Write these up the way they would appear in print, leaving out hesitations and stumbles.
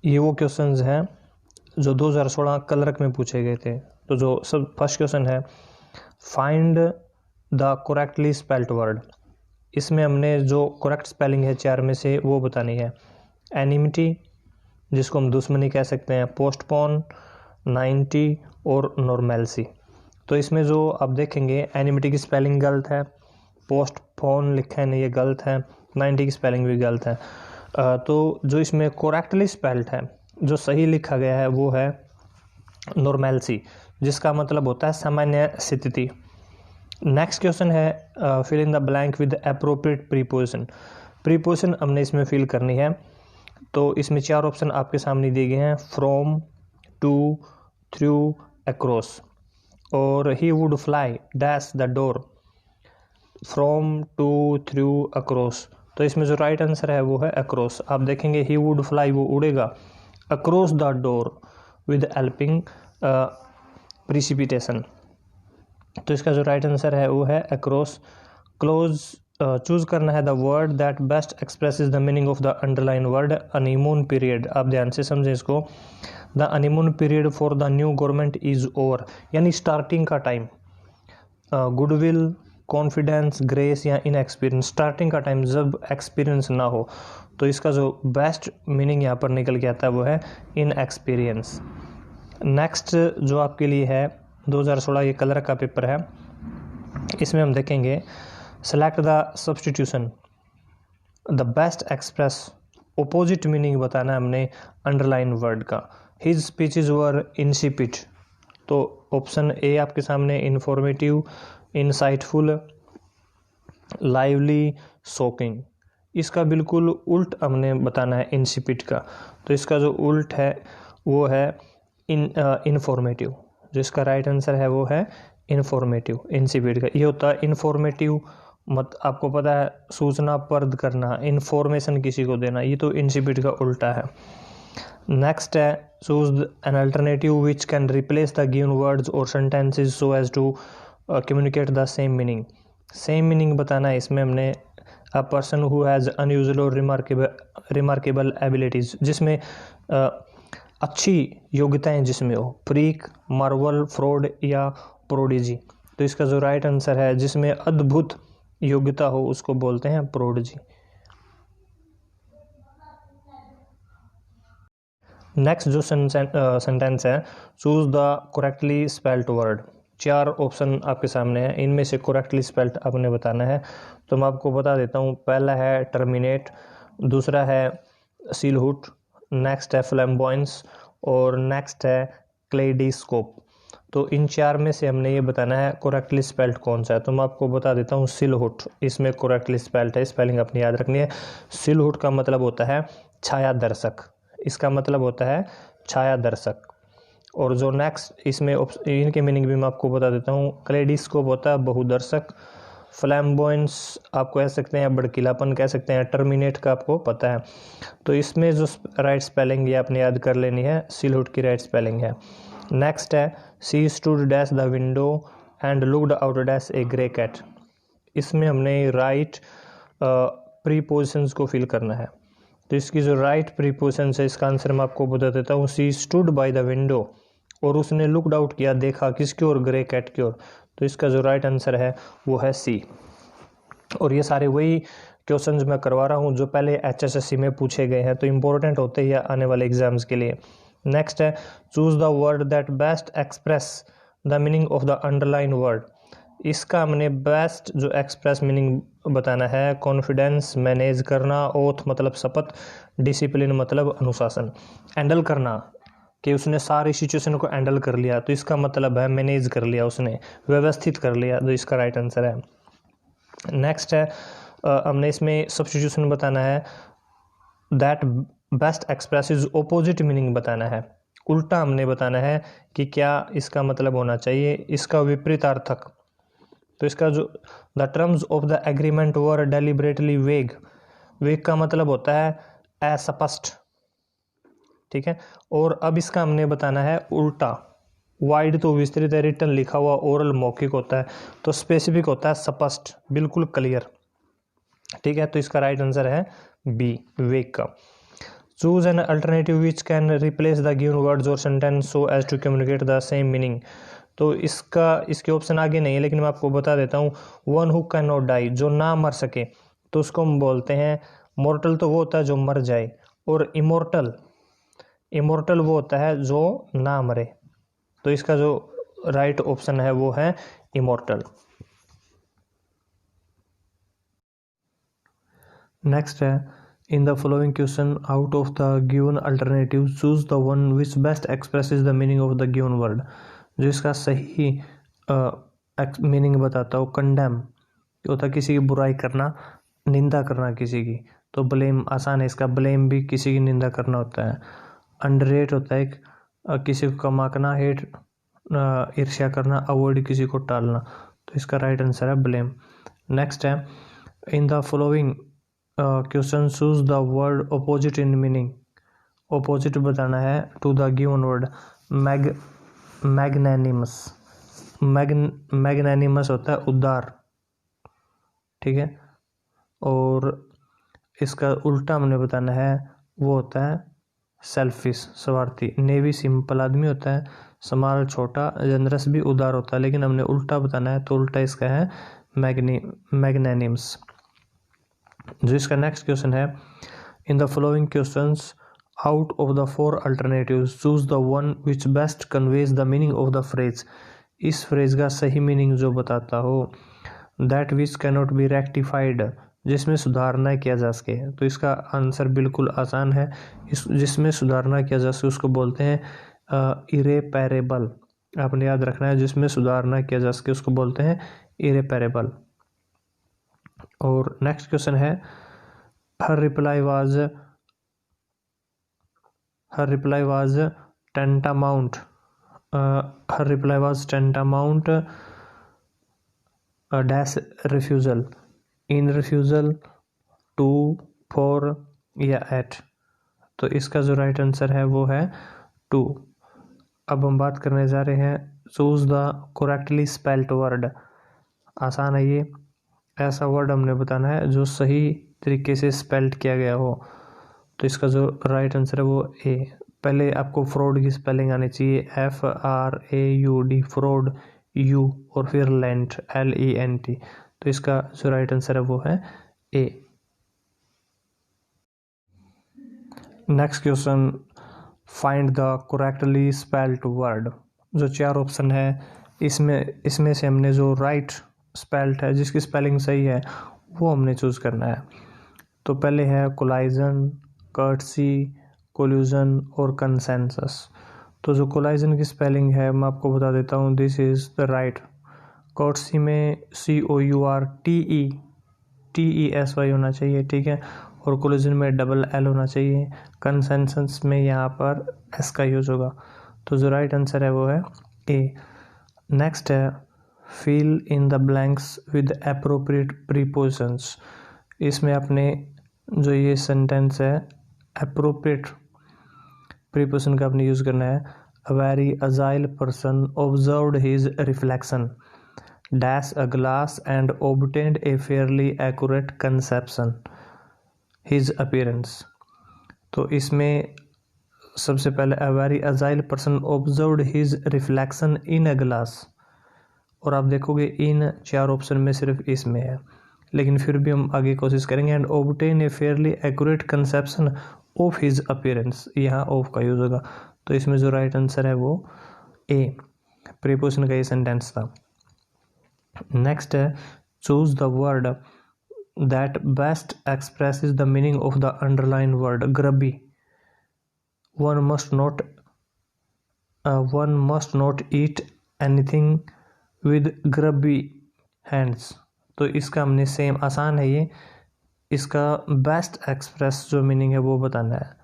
ये वो क्वेश्चंस हैं जो 2016 क्लर्क में पूछे गए थे। तो जो सब फर्स्ट क्वेश्चन है, find the correctly spelled word. इसमें हमने जो करेक्ट स्पेलिंग है चार में से वो बतानी है। एनिमिटी, जिसको हम दुश्मनी कह सकते हैं, पोस्टपोन, 90 और नॉर्मेलसी। तो इसमें जो आप देखेंगे एनिमिटी की स्पेलिंग गलत है, पोस्टपोन लिखा है नहीं, ये गलत है, 90 की स्पेलिंग भी गलत है। तो जो इसमें करेक्टली स्पेल्ड है, जो सही लिखा गया है वो है नॉर्मेलसी, जिसका मतलब होता है सामान्य स्थिति। नेक्स्ट क्वेश्चन है, fill in the blank with appropriate preposition. Preposition हमने इसमें फिल करनी है। तो इसमें चार ऑप्शन आपके सामने दिए गए हैं, फ्रॉम, टू, थ्रू, अक्रॉस। और he would fly dash the door, from, to, through, across. तो इसमें जो राइट आंसर है वो है अक्रॉस। आप देखेंगे ही वुड फ्लाई, वो उड़ेगा, across the door with helping precipitation. तो इसका जो राइट आंसर है वो है अक्रॉस। क्लोज, चूज करना है the word that best expresses the meaning of the underline word honeymoon period. आप ध्यान से समझें इसको। The honeymoon period for the new government is over, यानी स्टार्टिंग का टाइम। गुडविल, कॉन्फिडेंस, ग्रेस या इनएक्सपीरियंस। स्टार्टिंग का टाइम जब एक्सपीरियंस ना हो। तो इसका जो बेस्ट मीनिंग यहाँ पर निकल के आता है वो है इनएक्सपीरियंस। नेक्स्ट जो आपके लिए है 2016 ये कलर का पेपर है। इसमें हम देखेंगे select the substitution the best express, opposite meaning बताना है हमने अंडरलाइन वर्ड का। हिज स्पीचेज वर इंसिपिड। तो ऑप्शन ए आपके सामने इंफॉर्मेटिव, इंसाइटफुल, लाइवली, शॉकिंग। इसका बिल्कुल उल्ट हमने बताना है इंसिपिड का। तो इसका जो उल्ट है वो है इंफॉर्मेटिव। जो इसका राइट आंसर है वो है इंफॉर्मेटिव, इंसिपिड का। ये होता है इंफॉर्मेटिव, आपको पता है सूचनाप्रद करना, इंफॉर्मेशन किसी को देना, ये तो इंसिपिड का उल्टा है। नेक्स्ट है choose an alternative which can replace the given words और sentences so as to communicate the same meaning. Same meaning बताना है इसमें हमने। A person who has unusual और रिमार्केबल एबिलिटीज़, जिसमें अच्छी योग्यताएं जिसमें हो, फ्रीक, मार्वल, फ्रॉड या प्रोडिजी। तो इसका जो राइट आंसर है जिसमें अद्भुत योग्यता हो उसको बोलते हैं प्रोडिजी। नेक्स्ट जो सेंटेंस है, choose the correctly spelled word. चार ऑप्शन आपके सामने हैं, इनमें से करेक्टली स्पेल्ड आपने बताना है। तो मैं आपको बता देता हूँ। पहला है टर्मिनेट, दूसरा है सीलहुड, नेक्स्ट है फ्लैम्बॉयंस और नेक्स्ट है क्लेडोस्कोप। तो इन चार में से हमने ये बताना है करेक्टली स्पेल्ड कौन सा है। तो मैं आपको बता देता हूँ सीलहुड इसमें करेक्टली स्पेल्ड है। स्पेलिंग अपनी याद रखनी है। सीलहुड का मतलब होता है छाया दर्शक, इसका मतलब होता है छाया दर्शक। और जो नेक्स्ट इसमें इनके मीनिंग भी मैं आपको बता देता हूँ। क्लेडोस्कोप होता है बहुदर्शक, फ्लैम्बॉयंस आप कह सकते हैं भड़कीलापन कह सकते हैं, टर्मिनेट का आपको पता है। तो इसमें जो राइट स्पेलिंग ये आपने याद कर लेनी है, सीलहुड की राइट स्पेलिंग है। नेक्स्ट है she stood dash the window and looked out dash a grey cat. इसमें हमने राइट प्रीपोजिशंस को फिल करना है। तो इसकी जो राइट प्रीपोजिशन है इसका आंसर मैं आपको बता देता हूँ। सी स्टूड बाय द विंडो, और उसने लुक्ड आउट किया, देखा किसकी ओर, ग्रे कैट की ओर। तो इसका जो राइट आंसर है वो है सी। और ये सारे वही क्वेश्चंस मैं करवा रहा हूँ जो पहले एचएसएससी में पूछे गए हैं, तो इम्पोर्टेंट होते हैं आने वाले एग्जाम्स के लिए। नेक्स्ट है choose the word that best express the meaning of the underline word. इसका हमने बेस्ट जो एक्सप्रेस मीनिंग बताना है। कॉन्फिडेंस, मैनेज करना, ओथ मतलब शपथ, डिसिप्लिन मतलब अनुशासन। हैंडल करना कि उसने सारी सिचुएशन को हैंडल कर लिया, तो इसका मतलब है मैनेज कर लिया, उसने व्यवस्थित कर लिया। तो इसका राइट आंसर है। नेक्स्ट है हमने इसमें सब्स्टिट्यूशन बताना है। That best expresses opposite meaning बताना है। उल्टा हमने बताना है कि क्या इसका मतलब होना चाहिए, इसका विपरीतार्थक। तो इसका जो the terms of the agreement were deliberately वेग। वेग का मतलब होता है अस्पष्ट, ठीक है। और अब इसका हमने बताना है उल्टा। वाइड तो विस्तृत है, रिटन लिखा हुआ, ओरल मौखिक होता है, तो स्पेसिफिक होता है स्पष्ट, बिल्कुल क्लियर, ठीक है। तो इसका राइट आंसर है बी, वेग का। Choose an alternative which can replace the given words और sentence so as to communicate the same meaning. तो इसके ऑप्शन आगे नहीं है, लेकिन मैं आपको बता देता हूँ। One who can not die, जो ना मर सके, तो उसको हम बोलते हैं मॉर्टल, तो वो होता है जो मर जाए, और इमोर्टल वो होता है जो ना मरे। तो इसका जो राइट ऑप्शन है वो है इमोर्टल। नेक्स्ट है, in the following question out of the given alternative choose the one which best expresses the meaning of the given word. जो इसका सही मीनिंग बताता हूँ, कंडेम होता है किसी की बुराई करना, निंदा करना किसी की। तो ब्लेम आसान है इसका, ब्लेम भी किसी की निंदा करना होता है। अंडररेट होता है किसी को कम आंकना, हेट ईर्ष्या करना, अवॉइड किसी को टालना। तो इसका राइट आंसर है ब्लेम। नेक्स्ट है, in the following question choose the word opposite in meaning. Opposite बताना है to the given word. Magnanimous होता है उदार, ठीक है। और इसका उल्टा हमने बताना है, वो होता है सेल्फिश, स्वार्थी। नेवी सिंपल आदमी होता है, स्मॉल छोटा, जनरस भी उदार होता है, लेकिन हमने उल्टा बताना है, तो उल्टा इसका है मैग्नैनिमस। जो इसका नेक्स्ट क्वेश्चन है, in the following questions out of the 4 alternatives choose the one which best conveys the meaning of the phrase. इस फ्रेज का सही मीनिंग जो बताता हो, that which cannot be rectified, जिसमें सुधारना किया जा सके। तो इसका आंसर बिल्कुल आसान है, जिसमें सुधारना किया जा सके उसको बोलते हैं इरेपैरेबल। आपने याद रखना है, जिसमें सुधारना किया जा सके उसको बोलते हैं इरेपैरेबल। और नेक्स्ट क्वेश्चन है, her reply was tantamount dash refusal, in refusal, to, for या at। तो इसका जो राइट आंसर है वो है टू। अब हम बात करने जा रहे हैं choose the correctly spelled word. आसान है ये, ऐसा वर्ड हमने बताना है जो सही तरीके से स्पेल्ड किया गया हो। तो इसका जो राइट आंसर है वो ए। पहले आपको फ्रॉड की स्पेलिंग आनी चाहिए, FRAUD, फ्रॉड, यू, और फिर लेंट, LENT। तो इसका जो राइट आंसर है वो है A. Next question, find the correctly spelled word. जो 4 ऑप्शन है, इसमें से हमने जो राइट स्पेल्ड है, जिसकी स्पेलिंग सही है, वो हमने चूज करना है। तो पहले है कोलाइजन, कर्टसी, कोल्यूजन और कंसेंसस। तो जो कोलाइजन की स्पेलिंग है मैं आपको बता देता हूँ, this is the right. Courtesy में COURTESY होना चाहिए, ठीक है। और कोल्यूजन में DL होना चाहिए। कंसेंसस में यहाँ पर S का यूज होगा। तो जो राइट आंसर है वो है ए। नेक्स्ट है, fill in the blanks with appropriate prepositions. इसमें अपने जो ये सेंटेंस है, एप्रोप्रिएट प्रीपोजिशन का आपने यूज करना है। A very agile person observed his reflection dash a glass and obtained A Fairlie accurate conception his appearance. तो इसमें सबसे पहले a very agile person observed his reflection in a glass, और आप देखोगे इन 4 ऑप्शन में सिर्फ इसमें है, लेकिन फिर भी हम आगे कोशिश करेंगे। And obtain a Fairlie accurate conception of his appearance, यहाँ ऑफ का यूज होगा। तो इसमें जो राइट आंसर है वो ए, प्रीपोजिशन का ये सेंटेंस था। नेक्स्ट है, choose the word that best expresses the meaning of the underline word grubby. One must not eat anything with grubby hands. तो इसका हमने सेम, आसान है ये, इसका बेस्ट एक्सप्रेस जो मीनिंग है वो बताना है,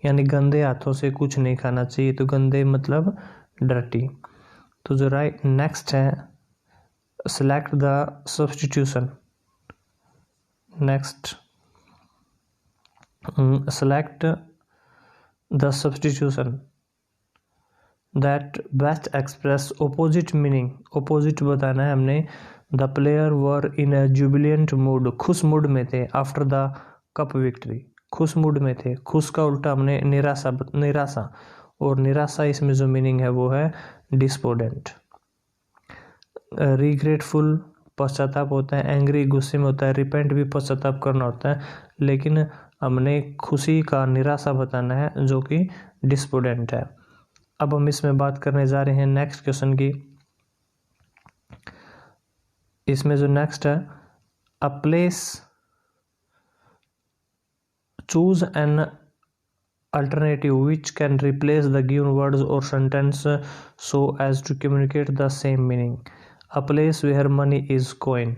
यानी गंदे हाथों से कुछ नहीं खाना चाहिए। तो गंदे मतलब डर्टी। तो जो राइट नेक्स्ट है, select the substitution. Next, select the substitution that best express opposite meaning. Opposite बताना है हमने। The player were in a Jubilant mood, खुश मूड में थे, आफ्टर द कप विक्ट्री। खुश मूड में थे। खुश का उल्टा हमने निराशा और निराशा इसमें जो मीनिंग है वो है डिस्पोडेंट। रिग्रेटफुल पश्चाताप होता है, एंग्री गुस्से में होता है, रिपेंट भी पश्चाताप करना होता है, लेकिन हमने खुशी का निराशा बताना है जो कि डिस्पोडेंट है। अब हम इसमें बात करने जा रहे हैं नेक्स्ट क्वेश्चन की। इसमें जो नेक्स्ट है, a place, choose an alternative which can replace the given words or sentence so as to communicate the same meaning. A place where money is coin,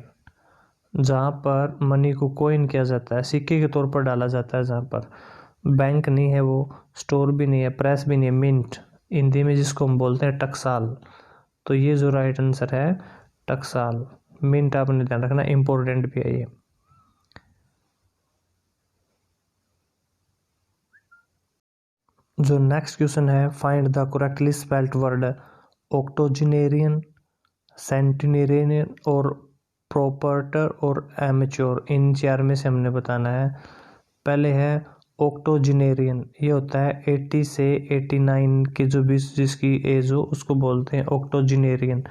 जहाँ पर मनी को कोइन किया जाता है, सिक्के के तौर पर डाला जाता है, जहाँ पर बैंक नहीं है वो, स्टोर भी नहीं है, प्रेस भी नहीं है, मिंट हिंदी में जिसको हम बोलते हैं टकसाल। तो ये जो राइट आंसर है टकसाल। मिंट आपने ध्यान रखना, इम्पोर्टेंट भी है ये। जो नेक्स्ट क्वेश्चन है, find the correctly spelled word octogenarian, centenarian और प्रोपर्टर और एमेच्योर। इन चार में से हमने बताना है। पहले है ऑक्टोजेनेरियन, ये होता है 80 से 89 के जो बीच जिसकी एज हो उसको बोलते हैं ऑक्टोजेनेरियन।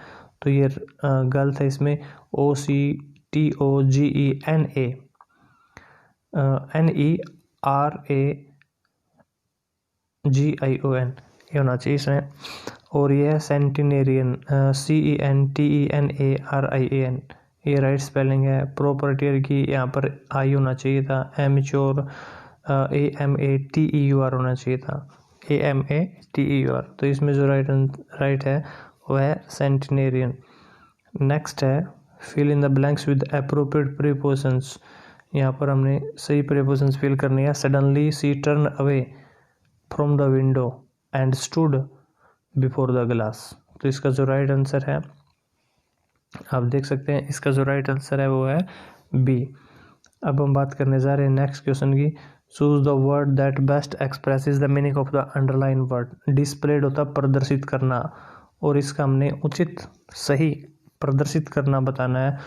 तो ये गलत है, इसमें OCTOGENERAGION ये होना चाहिए इसमें। और ये है सेंटिनेरियन, CENTENARIAN, ये राइट स्पेलिंग है। प्रोपर्टियर की यहाँ पर आई होना चाहिए था। एमेच्योर AMATEUR होना चाहिए था, AMATEUR। तो इसमें जो राइट है वो है सेंटिनेरियन। नेक्स्ट है fill in the blanks with appropriate prepositions. यहाँ पर हमने सही प्रीपोजिशंस फिल करनी है। Suddenly she turn away from the window and stood before the glass. तो इसका जो राइट आंसर है आप देख सकते हैं, इसका जो राइट आंसर है वो है बी। अब हम बात करने जा रहे हैं नेक्स्ट क्वेश्चन की। Choose the word that best expresses the meaning of the underline word. Displayed होता है प्रदर्शित करना, और इसका हमने उचित सही प्रदर्शित करना बताना है।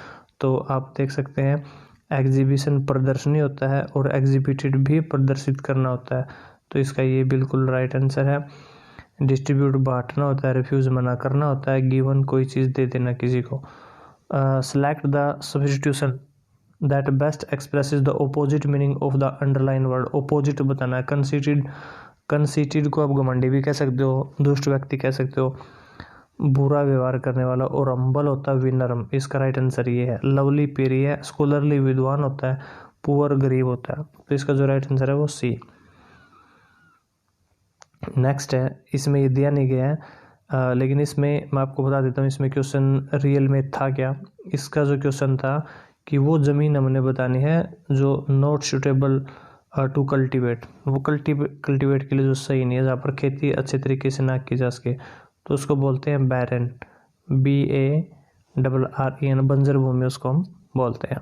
तो आप देख सकते हैं एग्जीबिशन प्रदर्शनी होता है और एग्जीबिटेड भी प्रदर्शित करना होता है। तो इसका ये बिल्कुल राइट आंसर है। डिस्ट्रीब्यूट बांटना होता है, रिफ्यूज मना करना होता है, गिवन कोई चीज़ दे देना किसी को। Select the substitution that best expresses the opposite meaning of the underline word. Opposite बताना है। कंसीटेड को आप घमंडी भी कह सकते हो, दुष्ट व्यक्ति कह सकते हो, बुरा व्यवहार करने वाला। और हम्बल होता है विनम्र। इसका राइट आंसर ये है। लवली प्रिय है, स्कॉलरली विद्वान होता है, पुअर गरीब होता है। तो इसका जो राइट आंसर है वो सी। नेक्स्ट है, इसमें ये दिया नहीं गया है लेकिन इसमें मैं आपको बता देता हूँ इसमें क्वेश्चन रियल में था क्या। इसका जो क्वेश्चन था कि वो ज़मीन हमने बतानी है जो नॉट सूटेबल टू कल्टीवेट, वो कल्टीवेट के लिए जो सही नहीं है, जहाँ पर खेती अच्छे तरीके से ना की जा सके, तो उसको बोलते हैं बैरन, BARREN, बंजर भूमि उसको हम बोलते हैं।